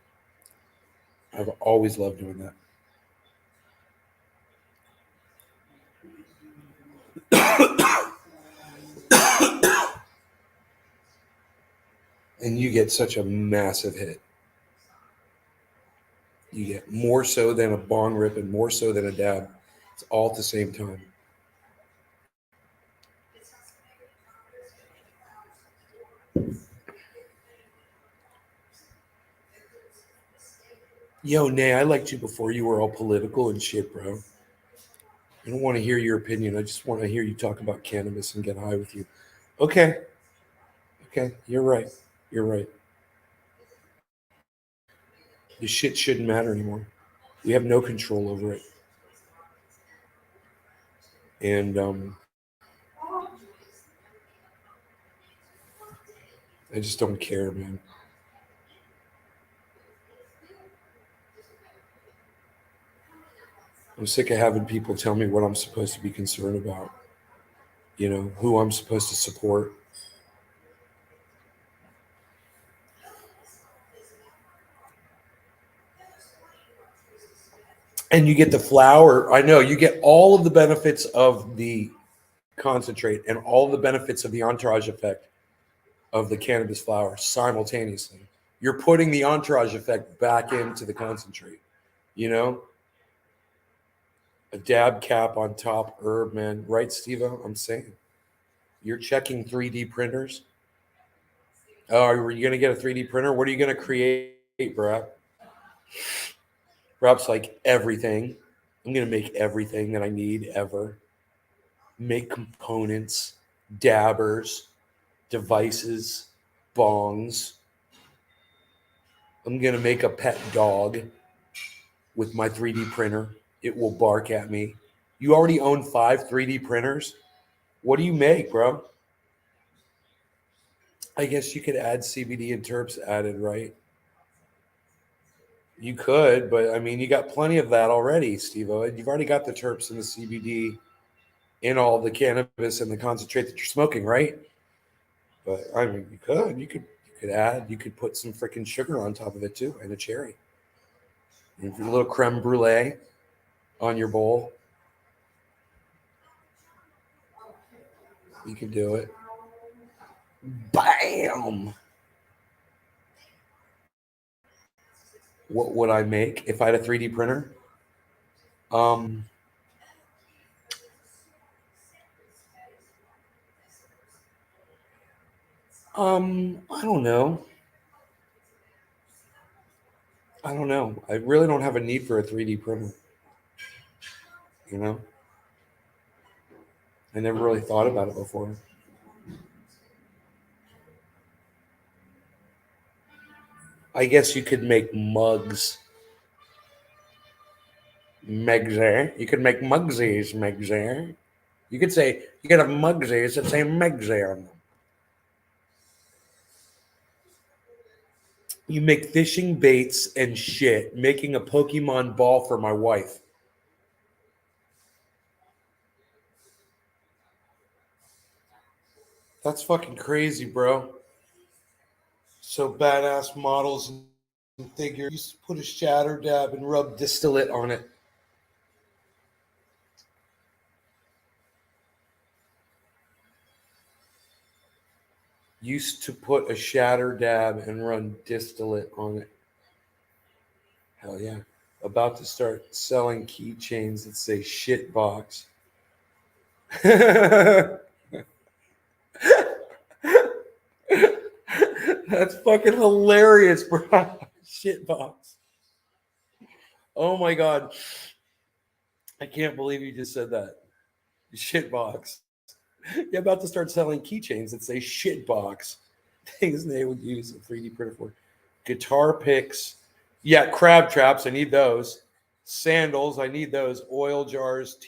I've always loved doing that. And you get such a massive hit. You get more so than a bong rip and more so than a dab. It's all at the same time. Yo, Nay, I liked you before you were all political and shit, bro. I don't want to hear your opinion. I just want to hear you talk about cannabis and get high with you. Okay. Okay. You're right. You're right. The shit shouldn't matter anymore. We have no control over it. And I just don't care, man. I'm sick of having people tell me what I'm supposed to be concerned about, who I'm supposed to support. And you get the flour. I know you get all of the benefits of the concentrate and all the benefits of the entourage effect of the cannabis flower simultaneously. You're putting the entourage effect back into the concentrate, a dab cap on top herb, man. Right, Steve? I'm saying. You're checking 3D printers. Oh, are you going to get a 3D printer? What are you going to create, Brap? Brap's like everything. I'm going to make everything that I need ever. Make components, dabbers, devices, bongs. I'm going to make a pet dog with my 3D printer. It will bark at me. You already own 5 3D printers? What do you make, bro? I guess you could add CBD and terps added, right? You could, but I mean, you got plenty of that already, Steve-O. You've already got the terps and the CBD in all the cannabis and the concentrate that you're smoking, right? But I mean, you could put some freaking sugar on top of it too, and a cherry, and a little creme brulee on your bowl. You can do it. Bam! What would I make if I had a 3D printer? Um, I don't know. I don't know. I really don't have a need for a 3D printer. You know, I never really thought about it before. I guess you could make mugs. Megzer. You could make mugsies, Megzer. You could say, you could have mugsies that say Megzer on them. You make fishing baits and shit, making a Pokemon ball for my wife. That's fucking crazy, bro. So badass models and figures. Used to put a shatter dab and rub distillate on it. Used to put a shatter dab and run distillate on it. Hell yeah. About to start selling keychains that say shit box. That's fucking hilarious, bro. Shit box. Oh my god. I can't believe you just said that. Shit box. You're about to start selling keychains that say shit box. Things they would use a 3D printer for. Guitar picks. Yeah, crab traps. I need those. Sandals. I need those. Oil jars.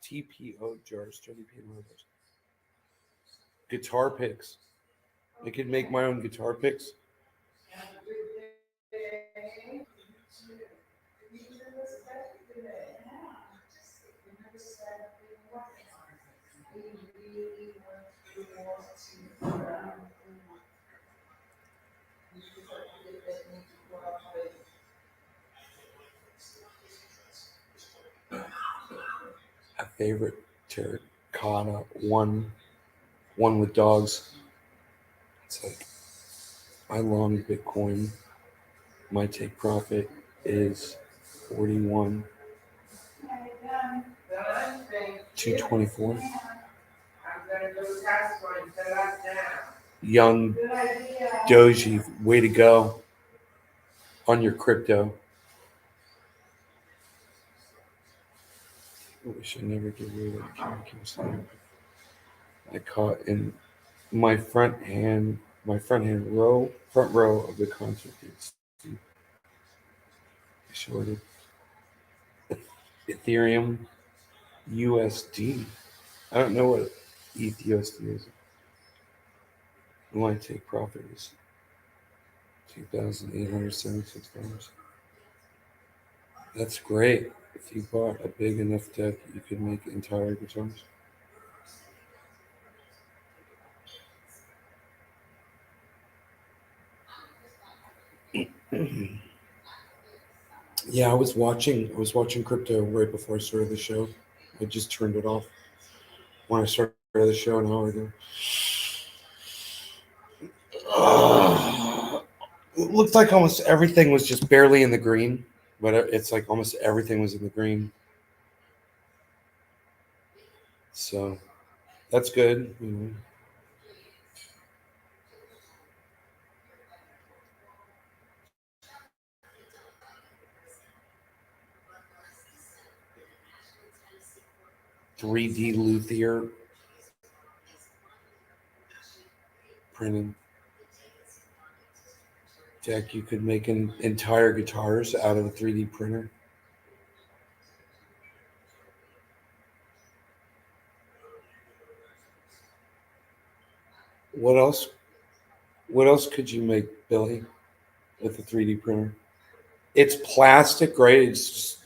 TPO jars. Guitar picks. I could make my own guitar picks. A favorite terracotta one with dogs. It's like I long Bitcoin. My take profit is 41 224. Young Doji, way to go on your crypto. We should never get rid of the I caught in my front row of the concert. I shorted Ethereum USD. I don't know what ETH USD is. My take profit is $2,876. That's great. If you bought a big enough deck, you could make entire guitars. Yeah, I was watching crypto right before I started the show. I just turned it off when I started the show an hour ago. It looked like almost everything was just barely in the green, but it's like almost everything was in the green. So that's good. 3D luthier printing deck. You could make an entire guitars out of a 3D printer. What else? What else could you make, Billy, with a 3D printer? It's plastic, right? It's just,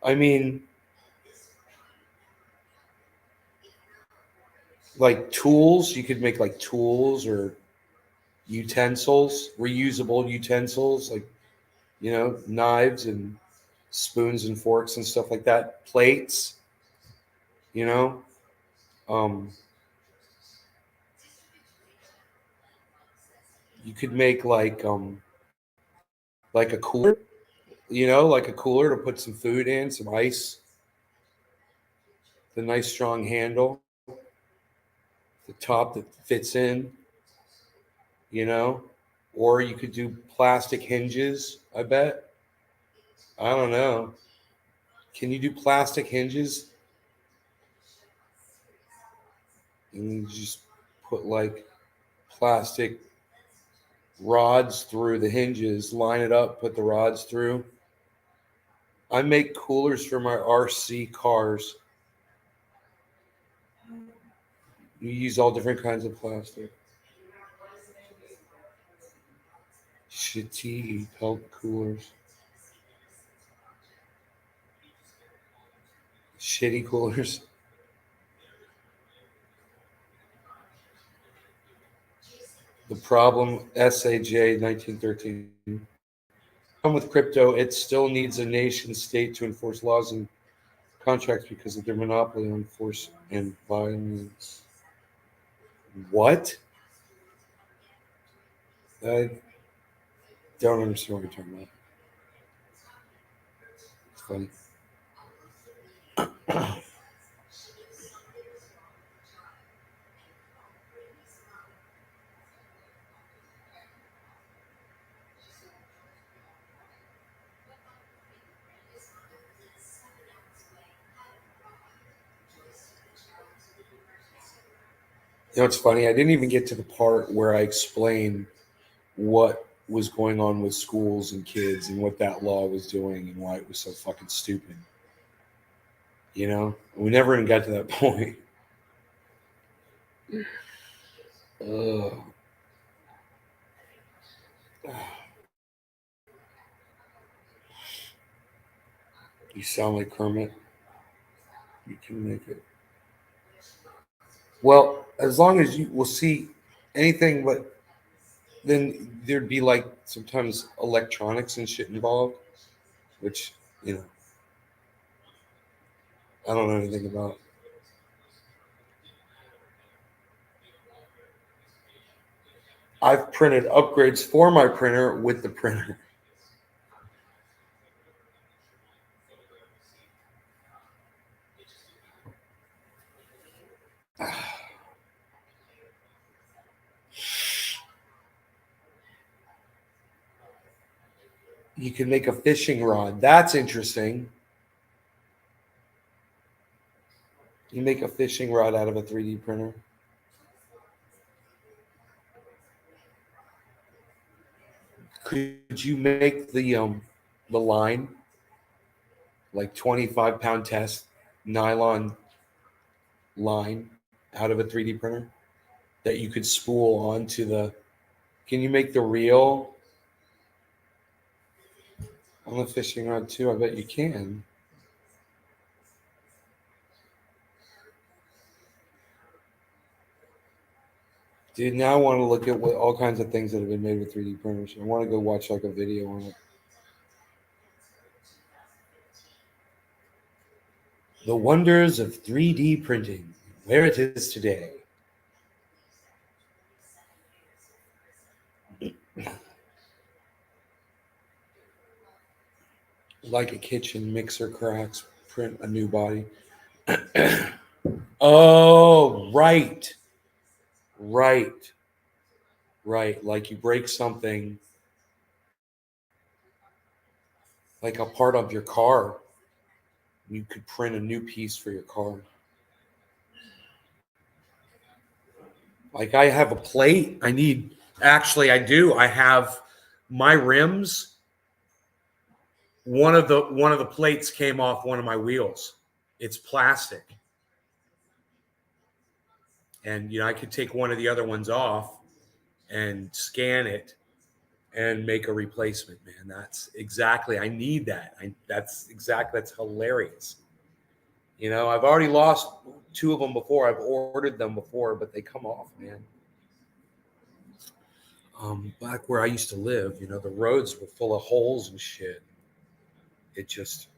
I mean, like tools. You could make like tools or utensils, reusable utensils, like, knives and spoons and forks and stuff like that. Plates, you know. Um, you could make like a cooler, like a cooler to put some food in, some ice, the nice strong handle, the top that fits in, you know. Or you could do plastic hinges, I bet. I don't know. Can you do plastic hinges? And you just put like plastic rods through the hinges, line it up, put the rods through. I make coolers for my RC cars. You use all different kinds of plastic. Shitty pelt coolers. Shitty coolers. The problem, SAJ 1913. With crypto, it still needs a nation state to enforce laws and contracts because of their monopoly on force and violence. What? I don't understand what you're talking about. It's funny. It's funny. I didn't even get to the part where I explained what was going on with schools and kids and what that law was doing and why it was so fucking stupid. We never even got to that point. Ugh. You sound like Kermit. You can make it. Well, as long as you will see anything, but then there'd be like sometimes electronics and shit involved, which, I don't know anything about. I've printed upgrades for my printer with the printer. You can make a fishing rod. That's interesting. You make a fishing rod out of a 3D printer. Could you make the line, like 25-pound test nylon line out of a 3D printer that you could spool onto the? Can you make the reel on the fishing rod too? I bet you can. Dude, now I want to look at what all kinds of things that have been made with 3D printers. I want to go watch like a video on it. The wonders of 3D printing, where it is today. Like a kitchen mixer cracks, print a new body. Oh, right. Right. Right. Like you break something, like a part of your car, you could print a new piece for your car. Like I have a plate. I do. I have my rims. One of the plates came off one of my wheels. It's plastic. And I could take one of the other ones off and scan it and make a replacement, man. That's exactly, I need that. That's hilarious. You know, I've already lost 2 of them before. I've ordered them before, but they come off, man. Back where I used to live, you know, the roads were full of holes and shit. It just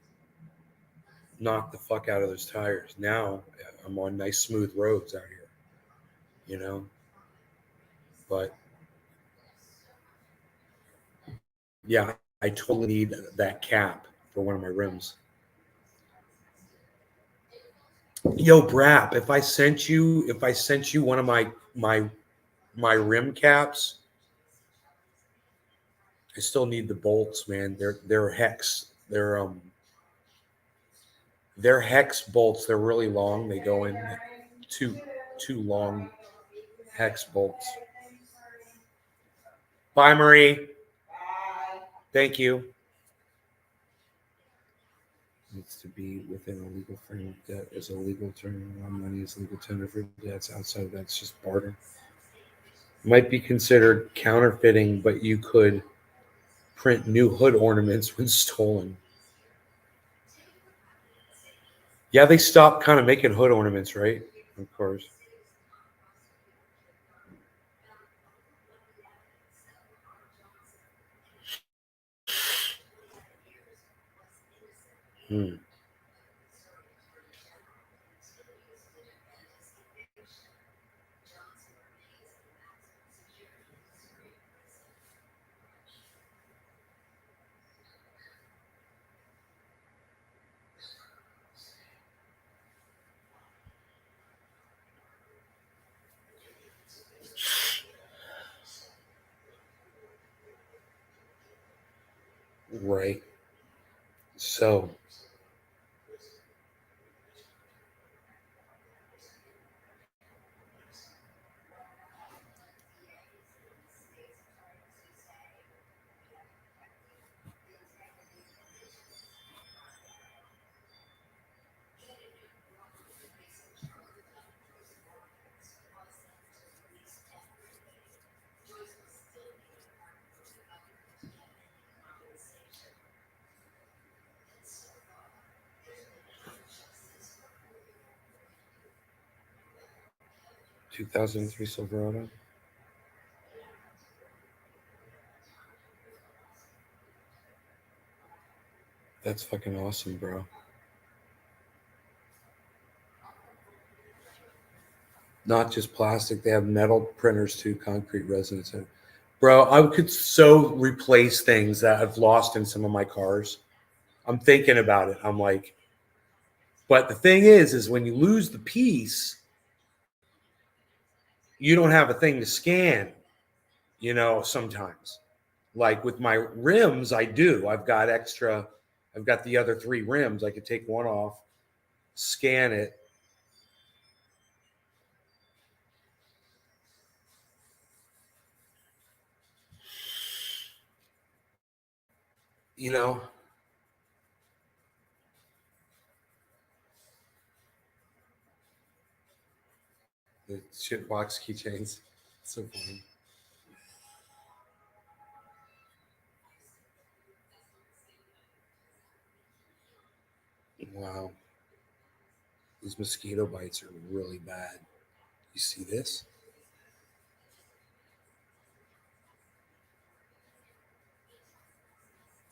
knocked the fuck out of those tires. Now I'm on nice smooth roads out here, you know. But yeah, I totally need that cap for one of my rims. Yo, Brap, if I sent you one of my rim caps, I still need the bolts, man. They're hex. They're hex bolts. They're really long. They go in two long hex bolts. Bye, Marie. Thank you. Needs to be within a legal framework. Debt is a legal term. Money is legal tender for debts. Outside of that, it's just barter. Might be considered counterfeiting, but you could print new hood ornaments when stolen. Yeah, they stopped kind of making hood ornaments, right? Of course. Hmm. Right. So, 2003 Silverado. That's fucking awesome, bro. Not just plastic, they have metal printers too, concrete resonance. Bro, I could so replace things that I've lost in some of my cars. I'm thinking about it. I'm like, but the thing is when you lose the piece, you don't have a thing to scan, you know, sometimes. Like with my rims, I do. I've got the other 3 rims. I could take one off, scan it. You know, the shit box keychains. So funny. Wow. These mosquito bites are really bad. You see this?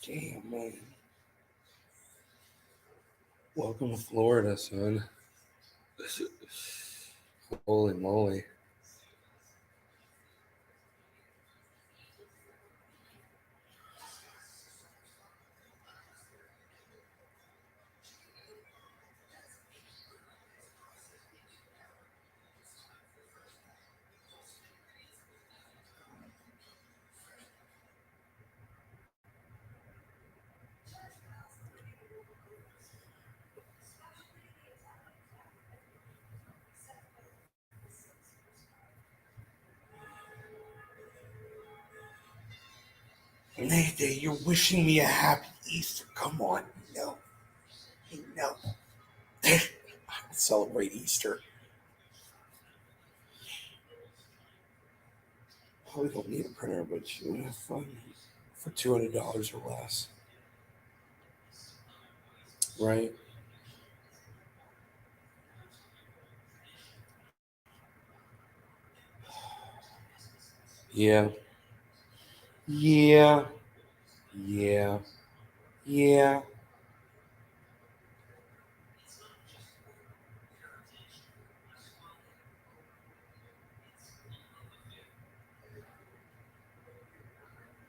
Damn, man. Welcome to Florida, son. Holy moly. Mayday, you're wishing me a happy Easter. Come on, no. No. Celebrate Easter. Probably don't need a printer, but you have fun for $200 or less. Right? Yeah. Yeah. Yeah. Yeah.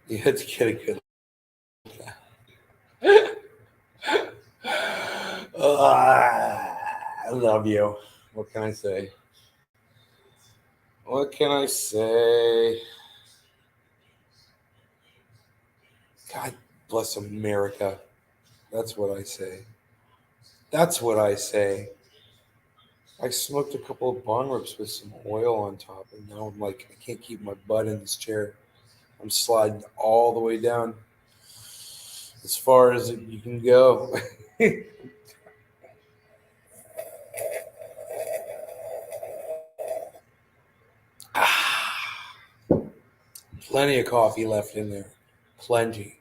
You had to get a good. I love you. What can I say? What can I say? God bless America. That's what I say. That's what I say. I smoked a couple of bong rips with some oil on top, and now I'm like, I can't keep my butt in this chair. I'm sliding all the way down as far as you can go. Plenty of coffee left in there. Plenty.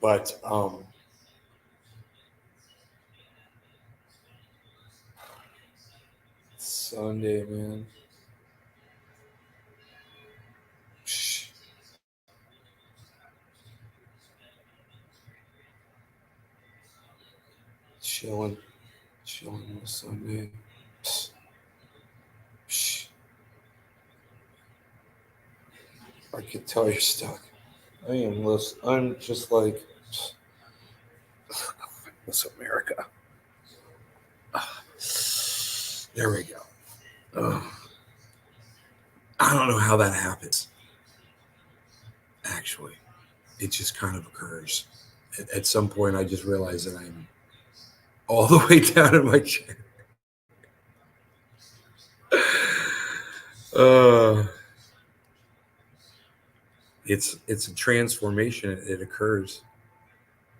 But Sunday, man. Psh, chilling. Chilling on a Sunday. Psh, psh. I could tell you're stuck. I'm just like, what's America? There we go. Ugh. I don't know how that happens, actually. It just kind of occurs. At some point, I just realize that I'm all the way down in my chair. Uh, it's a transformation. It occurs.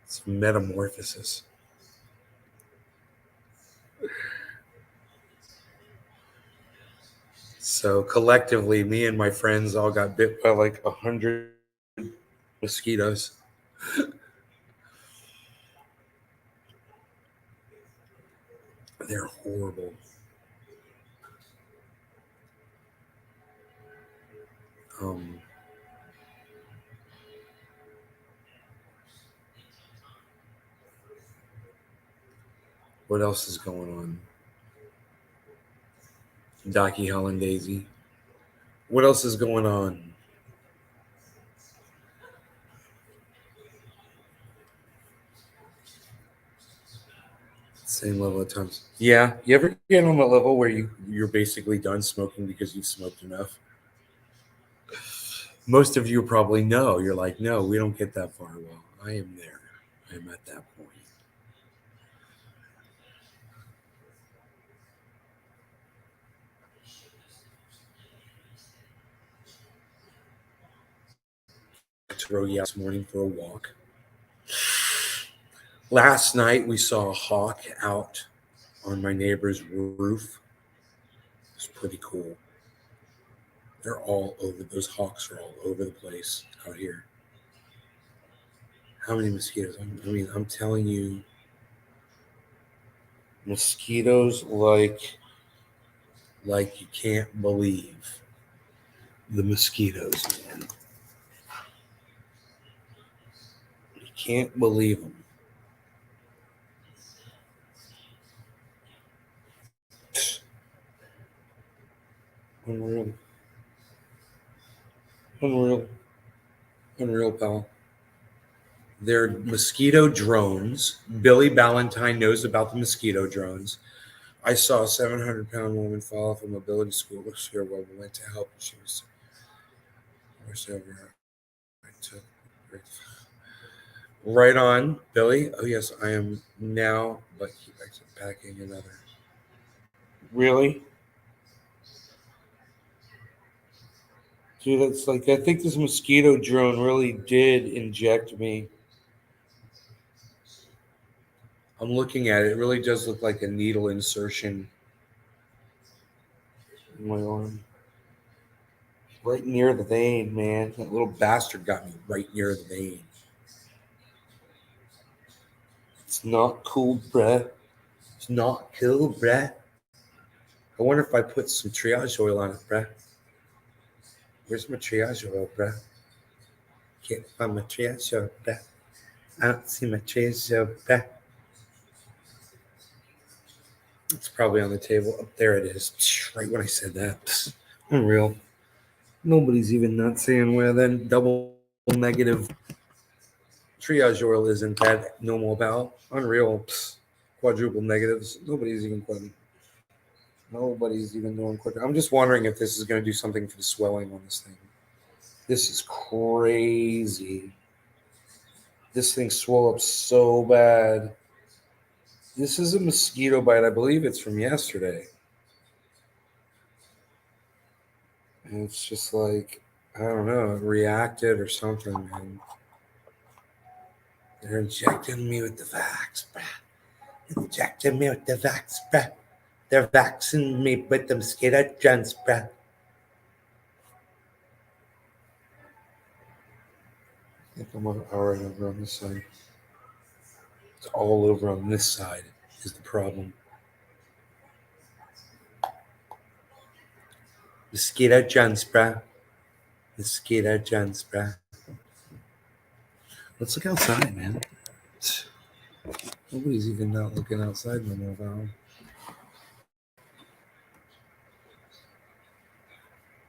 It's metamorphosis. So collectively, me and my friends all got bit by like 100 mosquitoes. They're horrible. Um, what else is going on? Docky Holland Daisy. What else is going on? Same level of times. Yeah. You ever get on a level where you're basically done smoking because you've smoked enough? Most of you probably know. You're like, no, we don't get that far. Well, I am there. I'm at that point. I took Rogie out this morning for a walk. Last night we saw a hawk out on my neighbor's roof. It's pretty cool. They're all over. Those hawks are all over the place out here. How many mosquitoes? I mean, I'm telling you, mosquitoes like you can't believe the mosquitoes, man. You can't believe them. Unreal, unreal, unreal, pal. They're mosquito drones. Billy Ballantyne knows about the mosquito drones. I saw a 700-pound woman fall off a mobility scooter while we went to help. She was rushed over. I took right on, Billy. Oh yes, I am now, but keep packing another. Really, dude? That's like I think this mosquito drone really did inject me. I'm looking at it. It really does look like a needle insertion in my arm. Right near the vein, man. That little bastard got me right near the vein. It's not cool, bruh. It's not cool, bruh. I wonder if I put some triage oil on it, bruh. Where's my triage oil, bruh? Can't find my triage oil, bruh. I don't see my triage oil, bruh. It's probably on the table. Oh, there it is. Right when I said that. Unreal. Nobody's even not saying where then double negative triage oil isn't that normal about. Unreal. Quadruple negatives. Nobody's even putting. Nobody's even doing quick. I'm just wondering if this is going to do something for the swelling on this thing. This is crazy. This thing swelled up so bad. This is a mosquito bite. I believe it's from yesterday. And it's just like, I don't know, it reacted or something, man. They're injecting me with the vax, bruh. Injecting me with the vax, bruh. They're vaccinating me with the mosquito gens, bruh. I think I'm all right over on this side. It's all over on this side is the problem. Mosquito gens, bruh. Mosquito gens, bruh. Let's look outside, man. Nobody's even not looking outside no more, Val.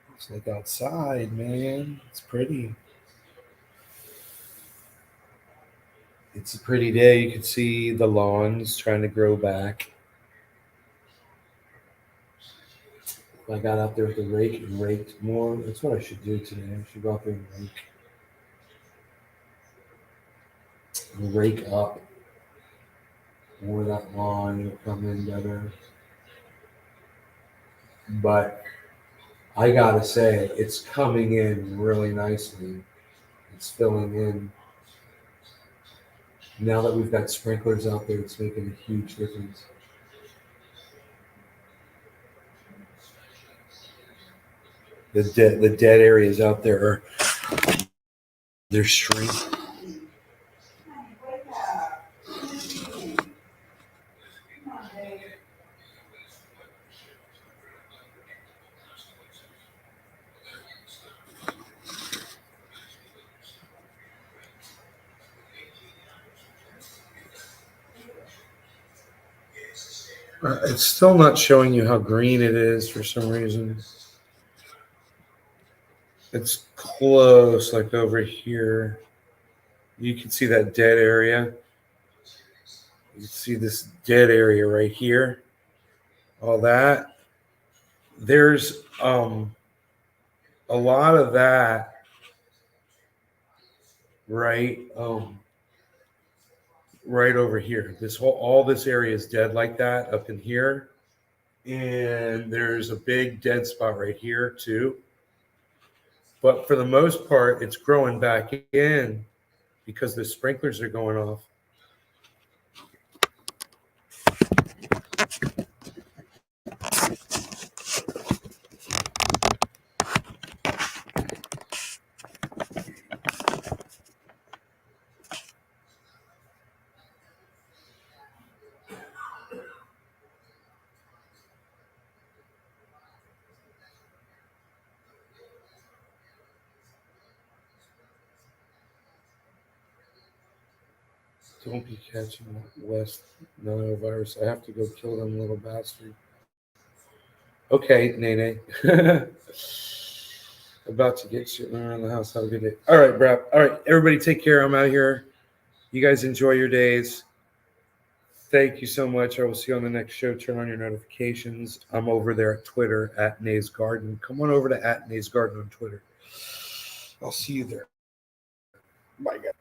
Let's look outside, man. It's pretty. It's a pretty day. You can see the lawns trying to grow back. If I got out there with the rake and raked more, that's what I should do today. I should go out there and rake up more of that lawn. It'll come in better. But I gotta say, it's coming in really nicely. It's filling in. Now that we've got sprinklers out there, it's making a huge difference. The dead areas out there they're shrinking. It's still not showing you how green it is for some reason. It's close, like over here. You can see that dead area. You can see this dead area right here. All that. There's a lot of that right right over here. All this area is dead like that up in here. And there's a big dead spot right here too. But for the most part, it's growing back in because the sprinklers are going off. Don't be catching that West Nile virus. I have to go kill them little bastard. Okay, Nene. About to get shit around the house. Have a good day. All right, Brap. All right, everybody take care. I'm out of here. You guys enjoy your days. Thank you so much. I will see you on the next show. Turn on your notifications. I'm over there at Twitter at Nays Garden. Come on over to at Nays Garden on Twitter. I'll see you there. Bye, guys.